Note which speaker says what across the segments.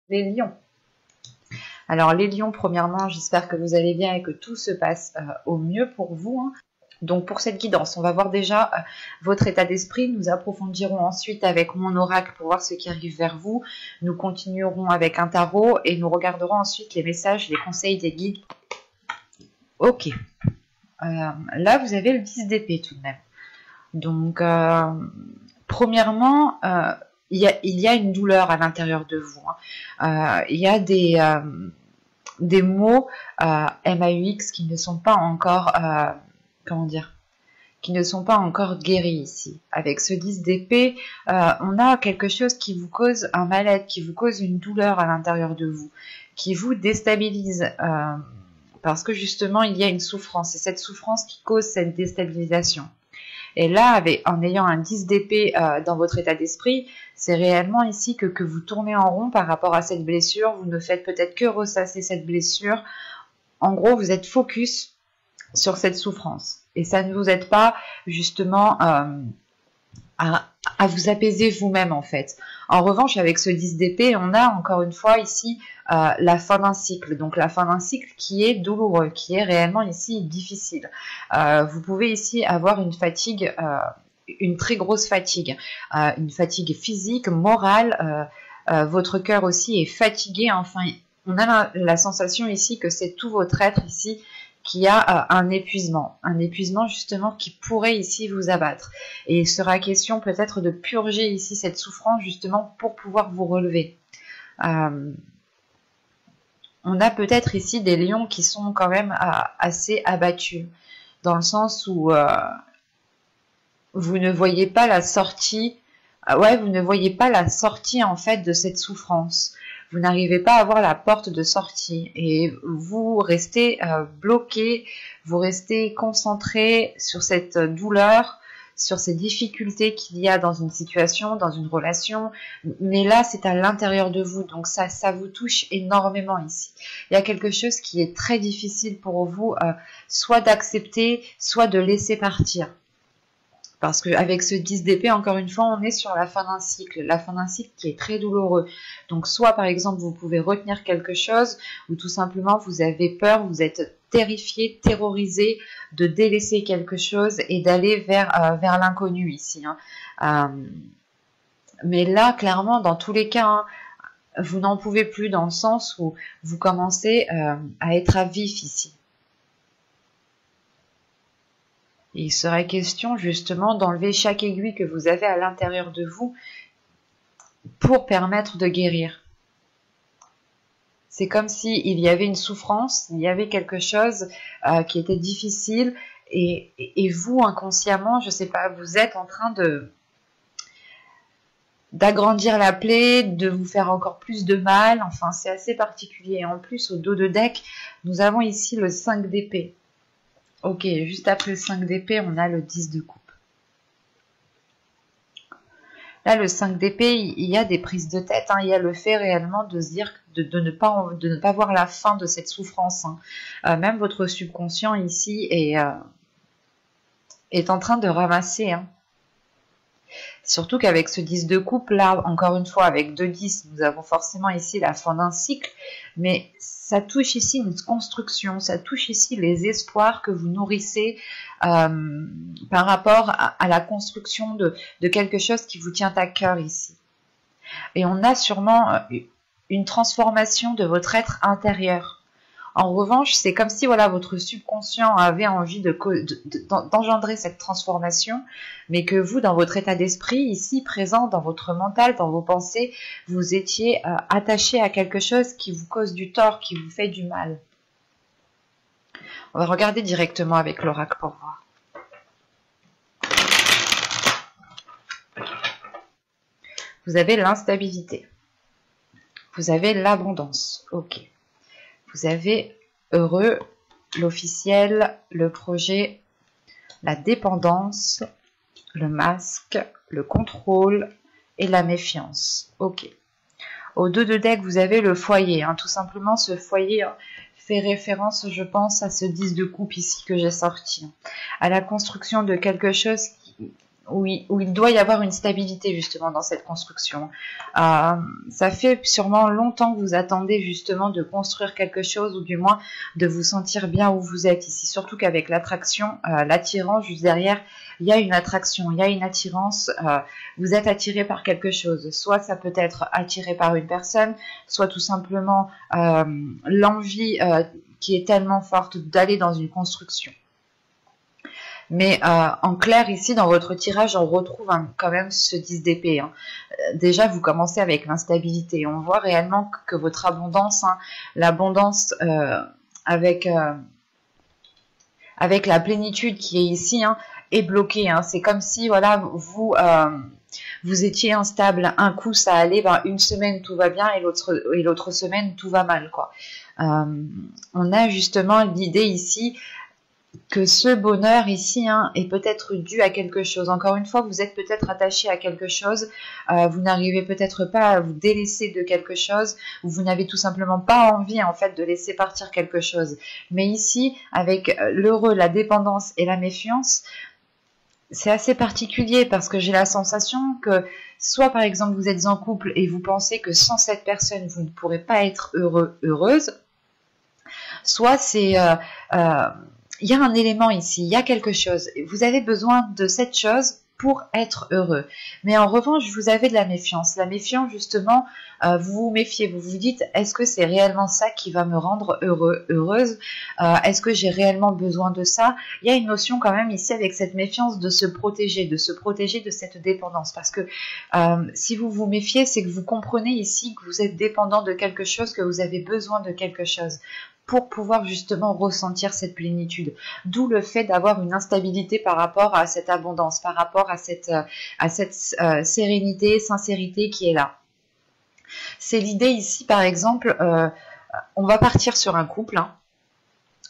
Speaker 1: Les lions. Alors les lions, premièrement, j'espère que vous allez bien et que tout se passe au mieux pour vous, hein. Donc pour cette guidance, on va voir déjà votre état d'esprit. Nous approfondirons ensuite avec mon oracle pour voir ce qui arrive vers vous. Nous continuerons avec un tarot et nous regarderons ensuite les messages, les conseils des guides. Ok. Là, vous avez le 10 d'épée tout de même. Donc, premièrement, il y a une douleur à l'intérieur de vous, hein. Il y a des mots MAUX qui ne sont pas encore, comment dire, qui ne sont pas encore guéris ici. Avec ce 10 d'épée, on a quelque chose qui vous cause un mal-être, qui vous cause une douleur à l'intérieur de vous, qui vous déstabilise, parce que justement, il y a une souffrance. C'est cette souffrance qui cause cette déstabilisation. Et là, en ayant un 10 d'épée dans votre état d'esprit, c'est réellement ici que vous tournez en rond par rapport à cette blessure. Vous ne faites peut-être que ressasser cette blessure. En gros, vous êtes focus sur cette souffrance. Et ça ne vous aide pas justement à vous apaiser vous-même en fait. En revanche, avec ce 10 d'épée, on a encore une fois ici la fin d'un cycle. Donc la fin d'un cycle qui est douloureux, qui est réellement ici difficile. Vous pouvez ici avoir une fatigue, une très grosse fatigue. Une fatigue physique, morale. Votre cœur aussi est fatigué. Enfin, on a la sensation ici que c'est tout votre être ici qui a un épuisement justement qui pourrait ici vous abattre. Et il sera question peut-être de purger ici cette souffrance justement pour pouvoir vous relever. On a peut-être ici des lions qui sont quand même assez abattus, dans le sens où vous ne voyez pas la sortie, vous ne voyez pas la sortie en fait de cette souffrance. Vous n'arrivez pas à voir la porte de sortie et vous restez bloqué, vous restez concentré sur cette douleur, sur ces difficultés qu'il y a dans une situation, dans une relation. Mais là, c'est à l'intérieur de vous, donc ça vous touche énormément ici. Il y a quelque chose qui est très difficile pour vous, soit d'accepter, soit de laisser partir. Parce qu'avec ce 10 d'épée, encore une fois, on est sur la fin d'un cycle qui est très douloureux. Donc soit par exemple, vous pouvez retenir quelque chose, ou tout simplement vous avez peur, vous êtes terrifié, terrorisé de délaisser quelque chose et d'aller vers l'inconnu ici. Mais là, clairement, dans tous les cas, vous n'en pouvez plus dans le sens où vous commencez à être à vif ici. Il serait question justement d'enlever chaque aiguille que vous avez à l'intérieur de vous pour permettre de guérir. C'est comme s'il y avait une souffrance, il y avait quelque chose qui était difficile et vous, inconsciemment, je ne sais pas, vous êtes en train d'agrandir la plaie, de vous faire encore plus de mal. Enfin, c'est assez particulier. En plus, au dos de deck, nous avons ici le 5 d'épée. Ok, juste après le 5 d'épée, on a le 10 de coupe. Là, le 5 d'épée, il y a des prises de tête. Il y a le fait réellement de se dire de ne pas voir la fin de cette souffrance. Même votre subconscient ici est en train de ramasser. Surtout qu'avec ce 10 de coupe, là, encore une fois, avec 2 10, nous avons forcément ici la fin d'un cycle, mais ça touche ici une construction, ça touche ici les espoirs que vous nourrissez par rapport à la construction de quelque chose qui vous tient à cœur ici. Et on a sûrement une transformation de votre être intérieur. En revanche, c'est comme si voilà, votre subconscient avait envie d'engendrer cette transformation, mais que vous, dans votre état d'esprit, ici présent, dans votre mental, dans vos pensées, vous étiez attaché à quelque chose qui vous cause du tort, qui vous fait du mal. On va regarder directement avec l'oracle pour voir. Vous avez l'instabilité. Vous avez l'abondance. Ok. Vous avez heureux, l'officiel, le projet, la dépendance, le masque, le contrôle et la méfiance. Ok. Au 2 de deck, vous avez le foyer. Tout simplement, ce foyer fait référence, je pense, à ce 10 de coupe ici que j'ai sorti. À la construction de quelque chose où il doit y avoir une stabilité justement dans cette construction. Ça fait sûrement longtemps que vous attendez justement de construire quelque chose ou du moins de vous sentir bien où vous êtes ici. Surtout qu'avec l'attraction, l'attirant juste derrière, il y a une attraction, il y a une attirance. Vous êtes attiré par quelque chose. Soit ça peut être attiré par une personne, soit tout simplement l'envie qui est tellement forte d'aller dans une construction. Mais en clair, ici, dans votre tirage, on retrouve quand même ce 10 d'épée. Hein. Déjà, vous commencez avec l'instabilité. On voit réellement que votre abondance, hein, l'abondance avec la plénitude qui est ici, hein, est bloquée. Hein. C'est comme si, voilà, vous étiez instable. Un coup, ça allait, ben, une semaine, tout va bien, et l'autre semaine, tout va mal, quoi. On a justement l'idée ici que ce bonheur ici, hein, est peut-être dû à quelque chose. Encore une fois, vous êtes peut-être attaché à quelque chose, vous n'arrivez peut-être pas à vous délaisser de quelque chose, ou vous n'avez tout simplement pas envie en fait de laisser partir quelque chose. Mais ici, avec l'heureux, la dépendance et la méfiance, c'est assez particulier parce que j'ai la sensation que soit par exemple vous êtes en couple et vous pensez que sans cette personne vous ne pourrez pas être heureux, heureuse, soit c'est il y a un élément ici, il y a quelque chose. Vous avez besoin de cette chose pour être heureux. Mais en revanche, vous avez de la méfiance. La méfiance, justement, vous vous méfiez. Vous vous dites, est-ce que c'est réellement ça qui va me rendre heureux, heureuse? Est-ce que j'ai réellement besoin de ça? Il y a une notion quand même ici avec cette méfiance de se protéger de cette dépendance. Parce que si vous vous méfiez, c'est que vous comprenez ici que vous êtes dépendant de quelque chose, que vous avez besoin de quelque chose pour pouvoir justement ressentir cette plénitude. D'où le fait d'avoir une instabilité par rapport à cette abondance, par rapport à cette sérénité, sincérité qui est là. C'est l'idée ici, par exemple, on va partir sur un couple, hein,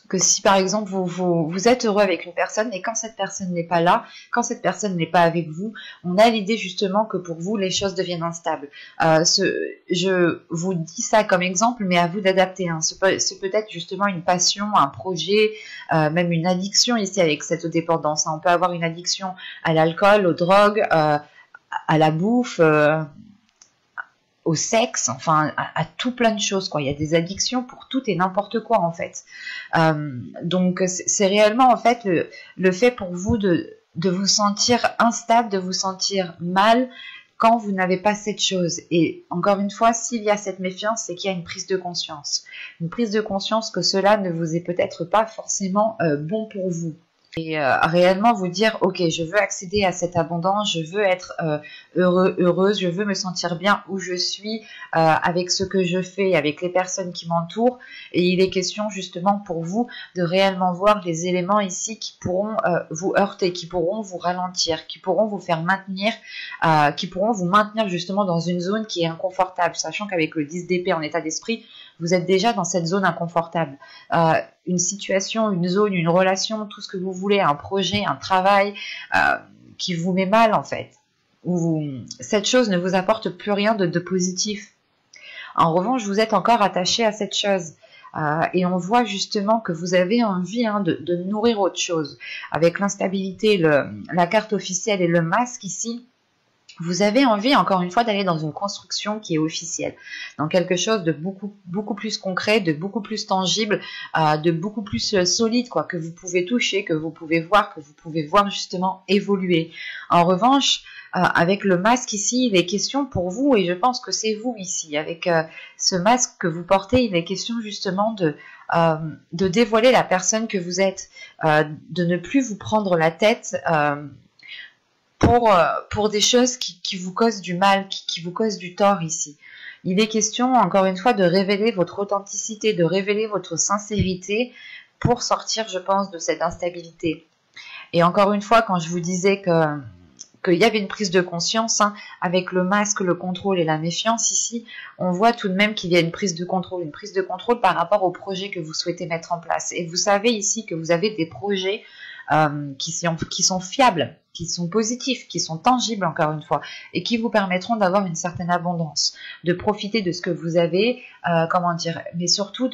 Speaker 1: que si par exemple vous êtes heureux avec une personne et quand cette personne n'est pas là, quand cette personne n'est pas avec vous, on a l'idée justement que pour vous les choses deviennent instables. Je vous dis ça comme exemple, mais à vous d'adapter. Hein. C'est peut-être justement une passion, un projet, même une addiction ici avec cette dépendance. Hein. On peut avoir une addiction à l'alcool, aux drogues, à la bouffe. Au sexe, enfin à tout plein de choses, quoi. Il y a des addictions pour tout et n'importe quoi en fait. Donc c'est réellement en fait le fait pour vous de vous sentir instable, de vous sentir mal quand vous n'avez pas cette chose. Et encore une fois, s'il y a cette méfiance, c'est qu'il y a une prise de conscience. Une prise de conscience que cela ne vous est peut-être pas forcément bon pour vous. Et réellement vous dire, ok, je veux accéder à cette abondance, je veux être heureux, heureuse, je veux me sentir bien où je suis, avec ce que je fais, avec les personnes qui m'entourent. Et il est question justement pour vous de réellement voir les éléments ici qui pourront vous heurter, qui pourront vous ralentir, qui pourront vous faire maintenir, qui pourront vous maintenir justement dans une zone qui est inconfortable, sachant qu'avec le 10 d'épée en état d'esprit, vous êtes déjà dans cette zone inconfortable. Une situation, une zone, une relation, tout ce que vous voulez, un projet, un travail qui vous met mal en fait. Où cette chose ne vous apporte plus rien de positif. En revanche, vous êtes encore attaché à cette chose. Et on voit justement que vous avez envie de nourrir autre chose. Avec l'instabilité, la carte officielle et le masque ici, vous avez envie, encore une fois, d'aller dans une construction qui est officielle, dans quelque chose de beaucoup plus concret, de beaucoup plus tangible, de beaucoup plus solide, quoi, que vous pouvez toucher, que vous pouvez voir justement évoluer. En revanche, avec le masque ici, il est question pour vous, et je pense que c'est vous ici, avec ce masque que vous portez, il est question justement de dévoiler la personne que vous êtes, de ne plus vous prendre la tête pour des choses qui vous causent du mal, qui vous causent du tort ici. Il est question, encore une fois, de révéler votre authenticité, de révéler votre sincérité pour sortir, je pense, de cette instabilité. Et encore une fois, quand je vous disais qu'il y avait une prise de conscience, hein, avec le masque, le contrôle et la méfiance ici, on voit tout de même qu'il y a une prise de contrôle par rapport au projet que vous souhaitez mettre en place. Et vous savez ici que vous avez des projets qui sont fiables, qui sont positifs, qui sont tangibles encore une fois, et qui vous permettront d'avoir une certaine abondance, de profiter de ce que vous avez, mais surtout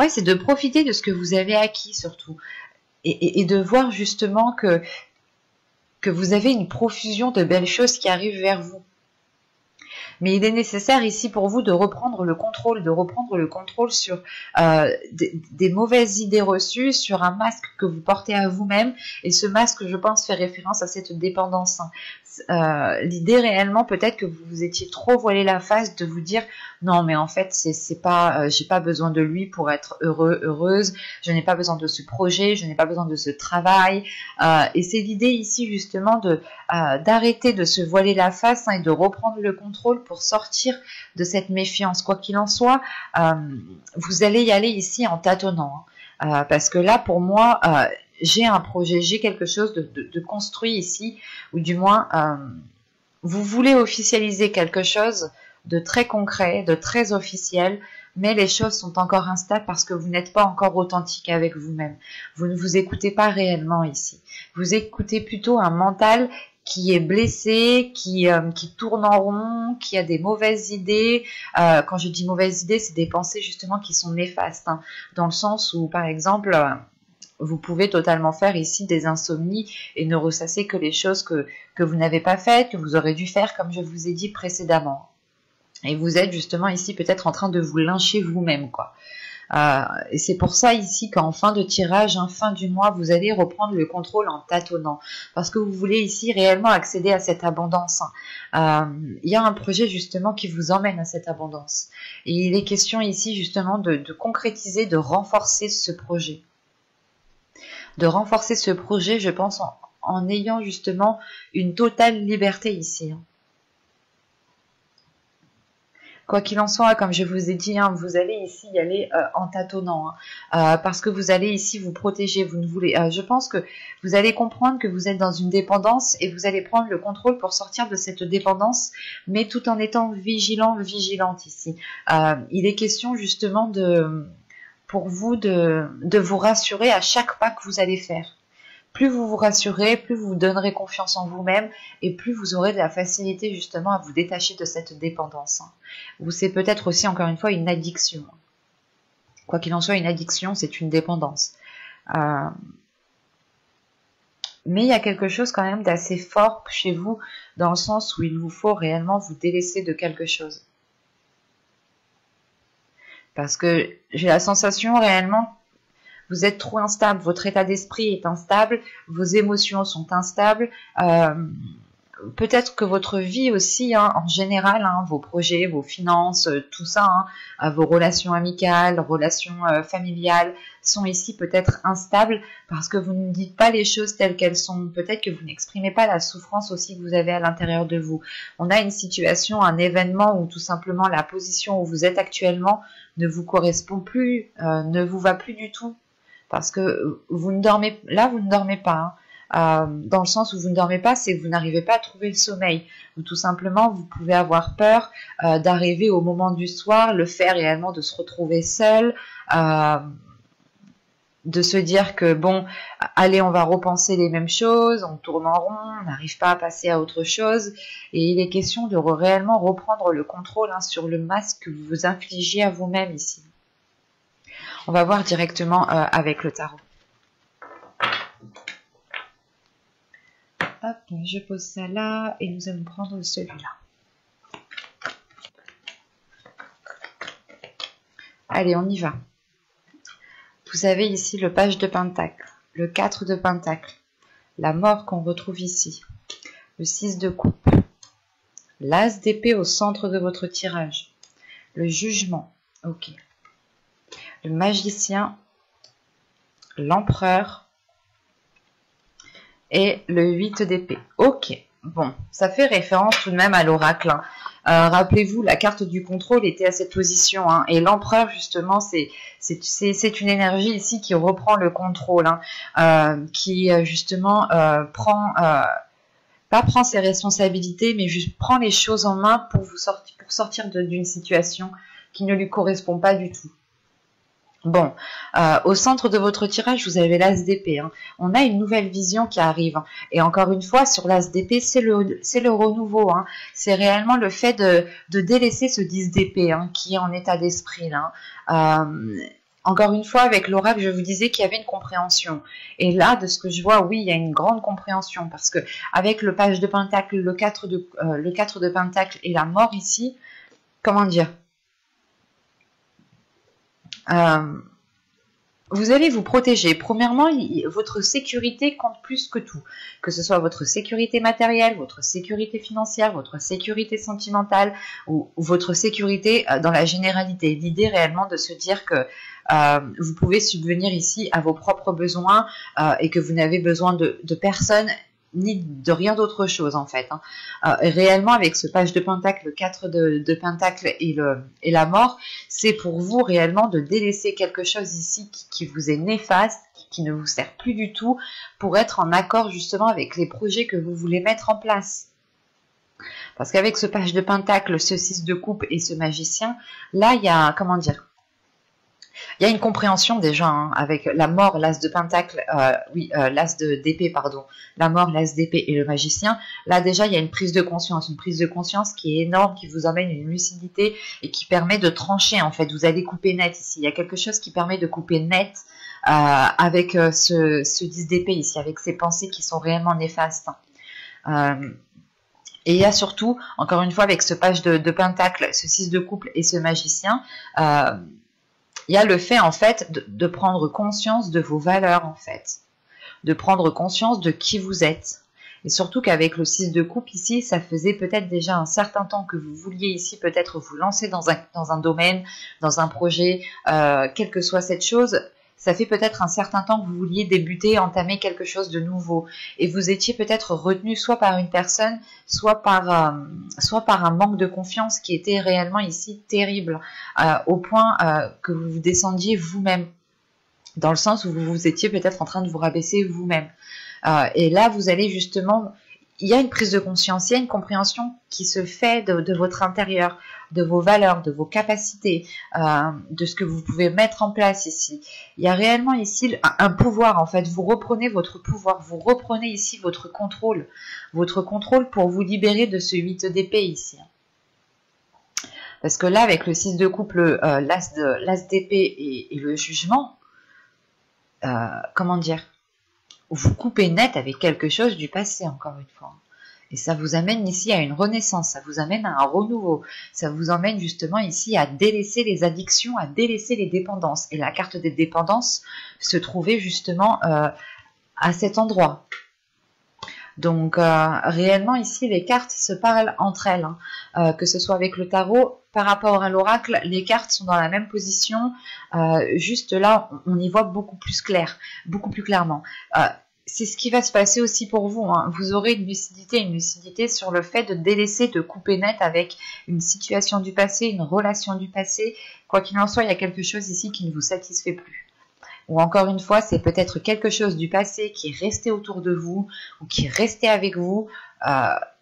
Speaker 1: c'est de profiter de ce que vous avez acquis surtout. et de voir justement que vous avez une profusion de belles choses qui arrivent vers vous. Mais il est nécessaire ici pour vous de reprendre le contrôle sur des mauvaises idées reçues, sur un masque que vous portez à vous-même. Et ce masque, je pense, fait référence à cette dépendance. L'idée réellement, peut-être que vous vous étiez trop voilé la face de vous dire non, mais en fait, c'est pas, j'ai pas besoin de lui pour être heureux, heureuse. Je n'ai pas besoin de ce projet, je n'ai pas besoin de ce travail. Et c'est l'idée ici justement d'arrêter de se voiler la face et de reprendre le contrôle pour sortir de cette méfiance. Quoi qu'il en soit, vous allez y aller ici en tâtonnant. Parce que là, pour moi, j'ai un projet, j'ai quelque chose de construit ici, ou du moins, vous voulez officialiser quelque chose de très concret, de très officiel, mais les choses sont encore instables parce que vous n'êtes pas encore authentique avec vous-même. Vous ne vous écoutez pas réellement ici. Vous écoutez plutôt un mental qui est blessé, qui tourne en rond, qui a des mauvaises idées. Quand je dis mauvaises idées, c'est des pensées justement qui sont néfastes, hein, dans le sens où, par exemple, vous pouvez totalement faire ici des insomnies et ne ressasser que les choses que vous n'avez pas faites, que vous aurez dû faire, comme je vous ai dit précédemment. Et vous êtes justement ici peut-être en train de vous lyncher vous-même, quoi. Et c'est pour ça ici qu'en fin de tirage, fin du mois, vous allez reprendre le contrôle en tâtonnant. Parce que vous voulez ici réellement accéder à cette abondance. Il y a un projet justement qui vous emmène à cette abondance. Et il est question ici justement de concrétiser, de renforcer ce projet. De renforcer ce projet, je pense, en ayant justement une totale liberté ici. Quoi qu'il en soit, comme je vous ai dit, vous allez ici y aller en tâtonnant, parce que vous allez ici vous protéger. Vous ne voulez, je pense que vous allez comprendre que vous êtes dans une dépendance et vous allez prendre le contrôle pour sortir de cette dépendance, mais tout en étant vigilante ici. Il est question justement pour vous de vous rassurer à chaque pas que vous allez faire. Plus vous vous rassurez, plus vous vous donnerez confiance en vous-même et plus vous aurez de la facilité justement à vous détacher de cette dépendance. Ou c'est peut-être aussi encore une fois une addiction. Quoi qu'il en soit, une addiction, c'est une dépendance. Mais il y a quelque chose quand même d'assez fort chez vous dans le sens où il vous faut réellement vous délaisser de quelque chose. Parce que j'ai la sensation réellement vous êtes trop instable, votre état d'esprit est instable, vos émotions sont instables, peut-être que votre vie aussi, en général, vos projets, vos finances, tout ça, vos relations amicales, relations familiales, sont ici peut-être instables parce que vous ne dites pas les choses telles qu'elles sont. Peut-être que vous n'exprimez pas la souffrance aussi que vous avez à l'intérieur de vous. On a une situation, un événement où tout simplement la position où vous êtes actuellement ne vous correspond plus, ne vous va plus du tout. Parce que vous ne dormez pas. Dans le sens où vous ne dormez pas, c'est que vous n'arrivez pas à trouver le sommeil. Ou tout simplement, vous pouvez avoir peur d'arriver au moment du soir, le fait réellement de se retrouver seul, de se dire que bon, allez, on va repenser les mêmes choses, on tourne en rond, on n'arrive pas à passer à autre chose. Et il est question de réellement reprendre le contrôle sur le masque que vous vous infligez à vous-même ici. On va voir directement avec le tarot. Hop, je pose ça là et nous allons prendre celui-là. Allez, on y va. Vous avez ici le page de Pentacle, le 4 de Pentacle, la mort qu'on retrouve ici, le 6 de coupe, l'as d'épée au centre de votre tirage, le jugement, ok. Le magicien, l'empereur et le 8 d'épée. Ok, bon, ça fait référence tout de même à l'oracle. Rappelez-vous, la carte du contrôle était à cette position. Et l'empereur, justement, c'est une énergie ici qui reprend le contrôle, qui justement pas prend ses responsabilités, mais juste prend les choses en main pour sortir d'une situation qui ne lui correspond pas du tout. Bon, au centre de votre tirage, vous avez l'as d'épée. On a une nouvelle vision qui arrive. Et encore une fois, sur l'as d'épée, c'est le renouveau. C'est réellement le fait de délaisser ce 10 d'épée qui est en état d'esprit. encore une fois, avec l'oracle, je vous disais qu'il y avait une compréhension. Et là, de ce que je vois, oui, il y a une grande compréhension. Parce que avec le page de Pentacle, le 4 de Pentacle et la mort ici, comment dire, vous allez vous protéger. Premièrement, votre sécurité compte plus que tout. Que ce soit votre sécurité matérielle, votre sécurité financière, votre sécurité sentimentale ou votre sécurité dans la généralité. L'idée réellement de se dire que vous pouvez subvenir ici à vos propres besoins et que vous n'avez besoin de personne ni de rien d'autre chose en fait. Réellement avec ce page de Pentacle, le 4 de Pentacle et la mort, c'est pour vous réellement de délaisser quelque chose ici qui vous est néfaste, qui ne vous sert plus du tout, pour être en accord justement avec les projets que vous voulez mettre en place. Parce qu'avec ce page de Pentacle, ce 6 de coupe et ce magicien, là il y a, comment dire, il y a une compréhension déjà avec la mort, l'as de Pentacle, l'as d'épée, pardon, la mort, l'as d'épée et le magicien. Là déjà il y a une prise de conscience qui est énorme, qui vous emmène une lucidité et qui permet de trancher en fait. Vous allez couper net ici. Il y a quelque chose qui permet de couper net avec ce 10 d'épée ici, avec ces pensées qui sont réellement néfastes. Et il y a surtout, encore une fois, avec ce page de Pentacle, ce 6 de couple et ce magicien, il y a le fait en fait de prendre conscience de vos valeurs en fait, de prendre conscience de qui vous êtes. Et surtout qu'avec le 6 de coupe ici, ça faisait peut-être déjà un certain temps que vous vouliez ici peut-être vous lancer dans un domaine, dans un projet, quelle que soit cette chose. Ça fait peut-être un certain temps que vous vouliez débuter, entamer quelque chose de nouveau. Et vous étiez peut-être retenu soit par une personne, soit par un manque de confiance qui était réellement ici terrible, au point que vous vous descendiez vous-même. Dans le sens où vous étiez peut-être en train de vous rabaisser vous-même. Et là, vous allez justement... Il y a une prise de conscience, il y a une compréhension qui se fait de votre intérieur, de vos valeurs, de vos capacités, de ce que vous pouvez mettre en place ici. Il y a réellement ici un pouvoir en fait. Vous reprenez votre pouvoir, vous reprenez ici votre contrôle pour vous libérer de ce 8 d'épée ici. Parce que là, avec le 6 de couple, l'as d'épée et le jugement, comment dire, vous coupez net avec quelque chose du passé, encore une fois. Et ça vous amène ici à une renaissance, ça vous amène à un renouveau, ça vous emmène justement ici à délaisser les addictions, à délaisser les dépendances. Et la carte des dépendances se trouvait justement à cet endroit. Donc réellement ici les cartes se parlent entre elles, que ce soit avec le tarot, par rapport à l'oracle, les cartes sont dans la même position, juste là on y voit beaucoup plus clair, beaucoup plus clairement. C'est ce qui va se passer aussi pour vous, vous aurez une lucidité sur le fait de délaisser, de couper net avec une situation du passé, une relation du passé, quoi qu'il en soit, il y a quelque chose ici qui ne vous satisfait plus. Ou encore une fois, c'est peut-être quelque chose du passé qui est resté autour de vous, ou qui est resté avec vous,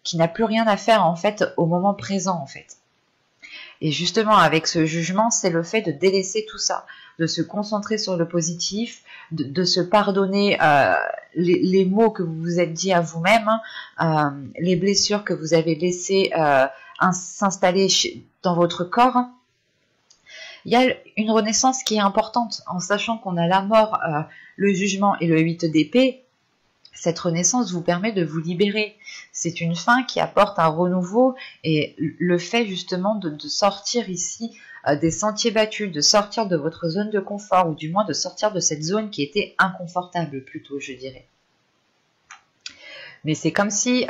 Speaker 1: qui n'a plus rien à faire en fait au moment présent en fait. Et justement avec ce jugement, c'est le fait de délaisser tout ça, de se concentrer sur le positif, de se pardonner les mots que vous vous êtes dit à vous-même, les blessures que vous avez laissées s'installer dans votre corps. Il y a une renaissance qui est importante, en sachant qu'on a la mort, le jugement et le 8 d'épée. Cette renaissance vous permet de vous libérer. C'est une fin qui apporte un renouveau et le fait justement de sortir ici des sentiers battus, de sortir de votre zone de confort ou du moins de sortir de cette zone qui était inconfortable plutôt, je dirais. Mais c'est comme si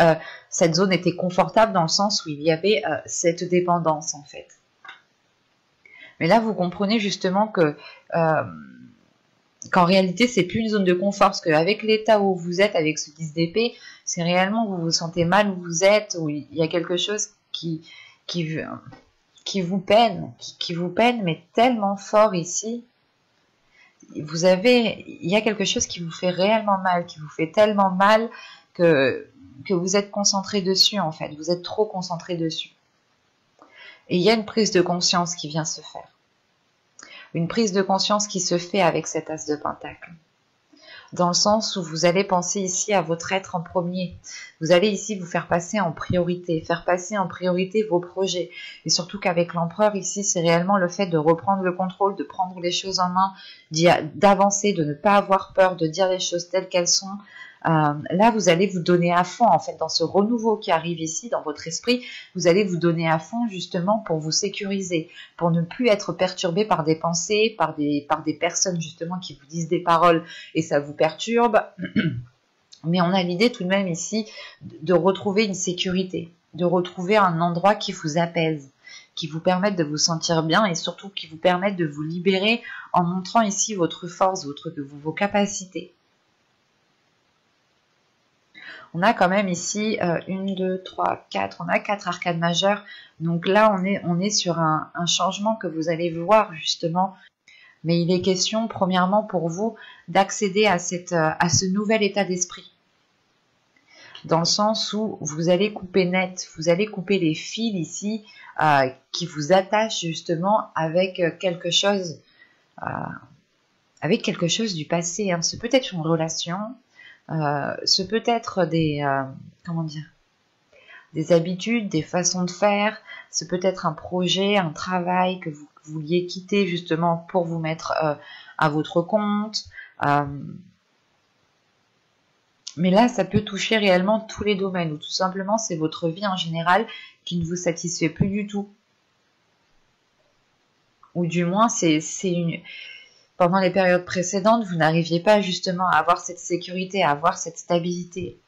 Speaker 1: cette zone était confortable dans le sens où il y avait cette dépendance en fait. Mais là, vous comprenez justement que qu'en réalité, c'est plus une zone de confort, parce qu'avec l'état où vous êtes, avec ce 10 d'épée, c'est réellement que vous vous sentez mal où vous êtes, où il y a quelque chose qui vous peine, mais tellement fort ici. Il y a quelque chose qui vous fait réellement mal, qui vous fait tellement mal que vous êtes concentré dessus, en fait. Vous êtes trop concentré dessus. Et il y a une prise de conscience qui vient se faire. Une prise de conscience qui se fait avec cet as de pentacle. dans le sens où vous allez penser ici à votre être en premier. Vous allez ici vous faire passer en priorité vos projets. Et surtout qu'avec l'empereur ici, c'est réellement le fait de reprendre le contrôle, de prendre les choses en main, d'avancer, de ne pas avoir peur, de dire les choses telles qu'elles sont. Là, vous allez vous donner à fond, en fait, dans ce renouveau qui arrive ici, dans votre esprit, vous allez vous donner à fond, justement, pour vous sécuriser, pour ne plus être perturbé par des pensées, par des personnes, justement, qui vous disent des paroles et ça vous perturbe. Mais on a l'idée tout de même ici de retrouver une sécurité, de retrouver un endroit qui vous apaise, qui vous permette de vous sentir bien et surtout qui vous permette de vous libérer en montrant ici votre force, vos capacités. On a quand même ici 1, 2, 3, 4, on a 4 arcades majeures. Donc là, on est sur un changement que vous allez voir justement. Mais il est question, premièrement, pour vous, d'accéder à ce nouvel état d'esprit. Dans le sens où vous allez couper net, vous allez couper les fils ici qui vous attachent justement avec quelque chose du passé. Hein. C'est peut-être une relation. Ce peut être des habitudes, des façons de faire, ce peut être un projet, un travail que vous vouliez quitter justement pour vous mettre à votre compte. Mais là, ça peut toucher réellement tous les domaines, ou tout simplement c'est votre vie en général qui ne vous satisfait plus du tout. Ou du moins, pendant les périodes précédentes, vous n'arriviez pas justement à avoir cette sécurité, à avoir cette stabilité.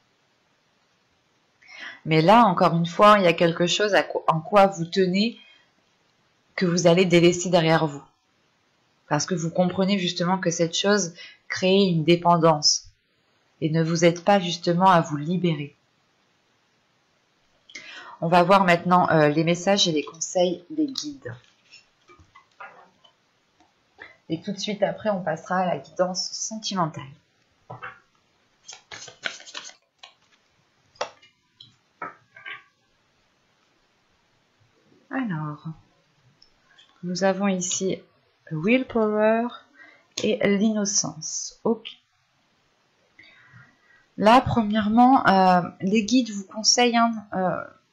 Speaker 1: Mais là, encore une fois, il y a quelque chose en quoi vous tenez que vous allez délaisser derrière vous. Parce que vous comprenez justement que cette chose crée une dépendance et ne vous aide pas justement à vous libérer. On va voir maintenant les messages et les conseils des guides. Et tout de suite après, on passera à la guidance sentimentale. Alors, nous avons ici Willpower et l'innocence. Ok. Là, premièrement, les guides vous conseillent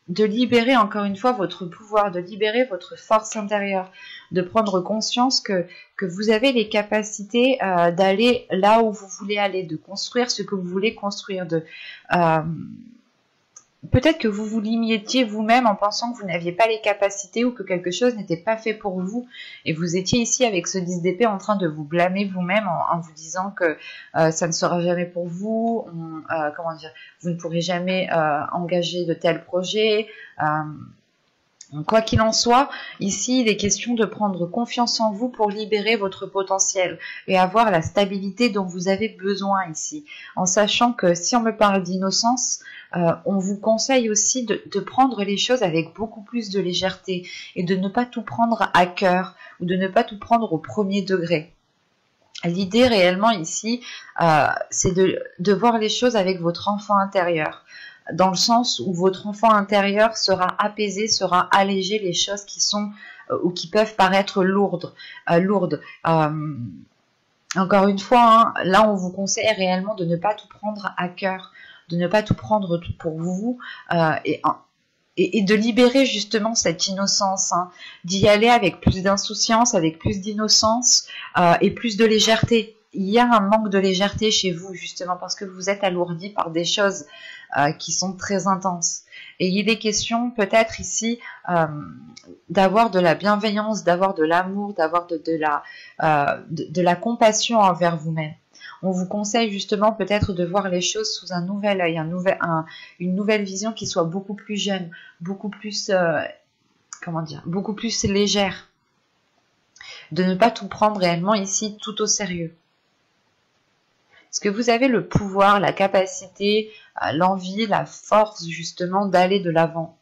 Speaker 1: de libérer encore une fois votre pouvoir, de libérer votre force intérieure, de prendre conscience que vous avez les capacités d'aller là où vous voulez aller, de construire ce que vous voulez construire, peut-être que vous vous limitiez vous-même en pensant que vous n'aviez pas les capacités ou que quelque chose n'était pas fait pour vous. Et vous étiez ici avec ce 10 d'épée en train de vous blâmer vous-même en vous disant que ça ne sera jamais pour vous, vous ne pourrez jamais engager de tels projets. Quoi qu'il en soit, ici, il est question de prendre confiance en vous pour libérer votre potentiel et avoir la stabilité dont vous avez besoin ici. En sachant que si on me parle d'innocence, on vous conseille aussi de prendre les choses avec beaucoup plus de légèreté et de ne pas tout prendre à cœur ou de ne pas tout prendre au premier degré. L'idée réellement ici, c'est de voir les choses avec votre enfant intérieur, dans le sens où votre enfant intérieur sera apaisé, sera allégé les choses qui sont ou qui peuvent paraître lourdes. Encore une fois, là on vous conseille réellement de ne pas tout prendre à cœur, de ne pas tout prendre pour vous et de libérer justement cette innocence, d'y aller avec plus d'insouciance, avec plus d'innocence et plus de légèreté. Il y a un manque de légèreté chez vous justement parce que vous êtes alourdi par des choses qui sont très intenses. Et il est question peut-être ici d'avoir de la bienveillance, d'avoir de l'amour, d'avoir de la compassion envers vous-même. On vous conseille justement peut-être de voir les choses sous un nouvel œil, une nouvelle vision qui soit beaucoup plus jeune, beaucoup plus, beaucoup plus légère. De ne pas tout prendre réellement ici tout au sérieux. Est-ce que vous avez le pouvoir, la capacité, l'envie, la force justement d'aller de l'avant?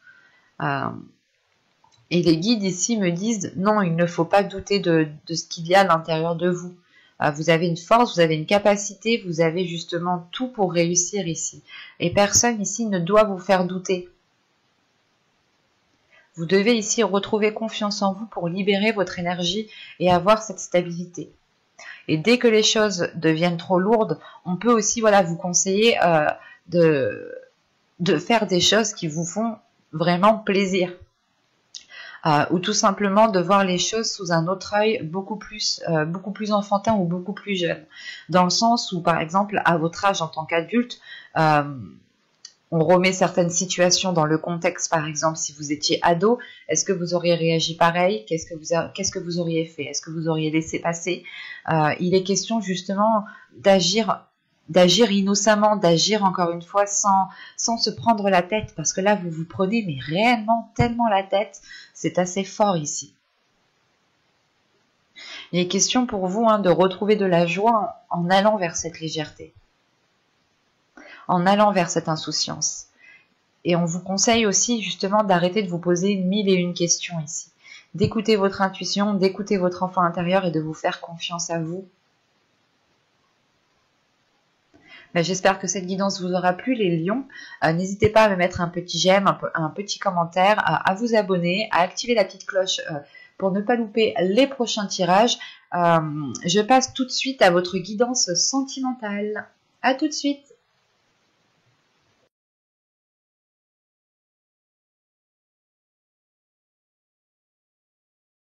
Speaker 1: Et les guides ici me disent non, il ne faut pas douter de ce qu'il y a à l'intérieur de vous. Vous avez une force, vous avez une capacité, vous avez justement tout pour réussir ici. Et personne ici ne doit vous faire douter. Vous devez ici retrouver confiance en vous pour libérer votre énergie et avoir cette stabilité. Et dès que les choses deviennent trop lourdes, on peut aussi voilà, vous conseiller de faire des choses qui vous font vraiment plaisir. Ou tout simplement de voir les choses sous un autre œil beaucoup plus enfantin ou beaucoup plus jeune. Dans le sens où, par exemple, à votre âge en tant qu'adulte, on remet certaines situations dans le contexte. Par exemple, si vous étiez ado, est-ce que vous auriez réagi pareil? Qu'est-ce que vous auriez fait? Est-ce que vous auriez laissé passer? Il est question justement d'agir innocemment, d'agir encore une fois sans se prendre la tête, parce que là vous vous prenez mais réellement tellement la tête, c'est assez fort ici. Il est question pour vous de retrouver de la joie en allant vers cette légèreté, en allant vers cette insouciance. Et on vous conseille aussi justement d'arrêter de vous poser 1001 questions ici, d'écouter votre intuition, d'écouter votre enfant intérieur et de vous faire confiance à vous. J'espère que cette guidance vous aura plu, les lions. N'hésitez pas à me mettre un petit j'aime, un petit commentaire, à vous abonner, à activer la petite cloche pour ne pas louper les prochains tirages. Je passe tout de suite à votre guidance sentimentale. À tout de suite.